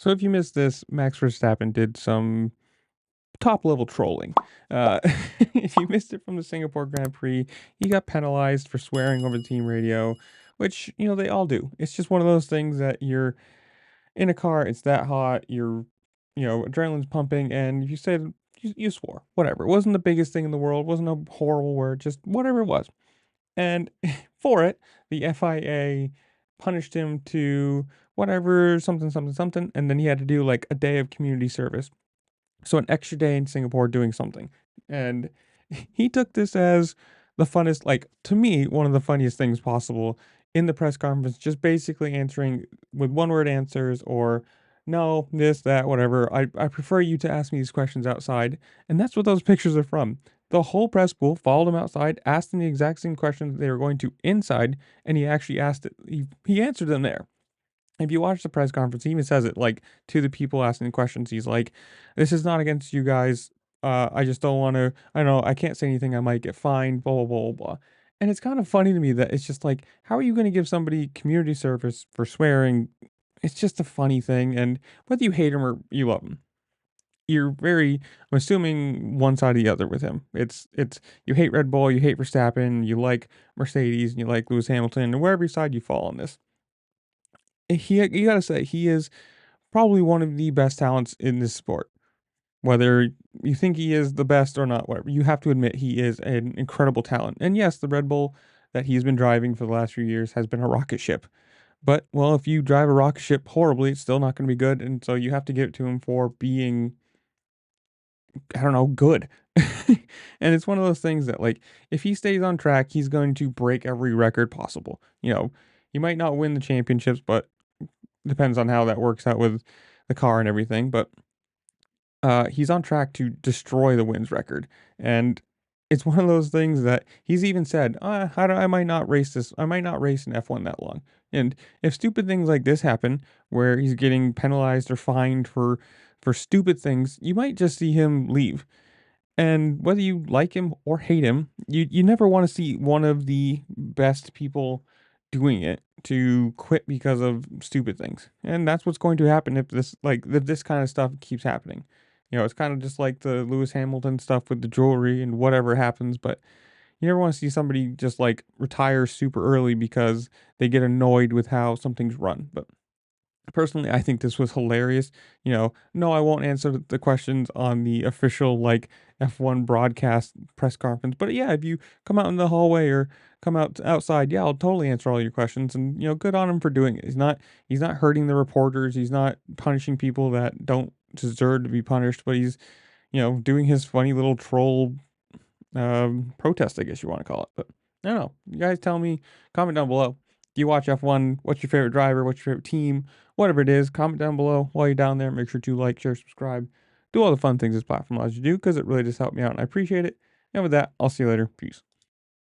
So if you missed this, Max Verstappen did some top level trolling. Uh, if you missed it from the Singapore Grand Prix, he got penalized for swearing over the team radio, which, they all do. It's just one of those things that you're in a car, it's that hot, adrenaline's pumping, and you said, you swore, whatever. It wasn't the biggest thing in the world, wasn't a horrible word, just whatever it was. And for it, the FIA punished him to whatever, something, something, something, and then he had to do like a day of community service. So an extra day in Singapore doing something. And he took this as the funnest, like to me, one of the funniest things possible in the press conference, just basically answering with one word answers or no, this, that, whatever. I prefer you to ask me these questions outside. And that's what those pictures are from. The whole press pool followed him outside, asked him the exact same questions they were going to inside, and he actually asked it. He answered them there. If you watch the press conference, he even says it like to the people asking the questions. He's like, "This is not against you guys. I just don't want to. I know I can't say anything. I might get fined. Blah blah blah blah." And it's kind of funny to me that it's just like, how are you going to give somebody community service for swearing? It's just a funny thing, and whether you hate him or you love him, you're very. I'm assuming one side or the other with him. It's you hate Red Bull, you hate Verstappen, you like Mercedes, and you like Lewis Hamilton, and wherever side you fall on this, you gotta say he is probably one of the best talents in this sport. Whether you think he is the best or not, whatever, you have to admit he is an incredible talent. And yes, the Red Bull that he's been driving for the last few years has been a rocket ship. But, well, if you drive a rocket ship horribly, it's still not going to be good. And so you have to give it to him for being, I don't know, good. And it's one of those things that, like, if he stays on track, he's going to break every record possible. He might not win the championships, but depends on how that works out with the car and everything. But he's on track to destroy the wins record, and it's one of those things that he's even said, I might not race this. I might not race in F1 that long." And if stupid things like this happen, where he's getting penalized or fined for stupid things, you might just see him leave. And whether you like him or hate him, you never want to see one of the best people doing it to quit because of stupid things. And that's what's going to happen if this kind of stuff keeps happening. It's kind of just like the Lewis Hamilton stuff with the jewelry and whatever happens, but you never want to see somebody just like retire super early because they get annoyed with how something's run. But personally, I think this was hilarious. No, I won't answer the questions on the official like F1 broadcast press conference. But yeah, if you come out in the hallway or come out outside, yeah, I'll totally answer all your questions. And good on him for doing it. He's not hurting the reporters. He's not punishing people that don't deserve to be punished. But he's doing his funny little troll protest, I guess you want to call it. But I don't know. You guys tell me. Comment down below. Do you watch F1? What's your favorite driver? What's your favorite team? Whatever it is, comment down below. While you're down there, make sure to like, share, subscribe. Do all the fun things this platform allows you to do because it really does help me out and I appreciate it. And with that, I'll see you later. Peace.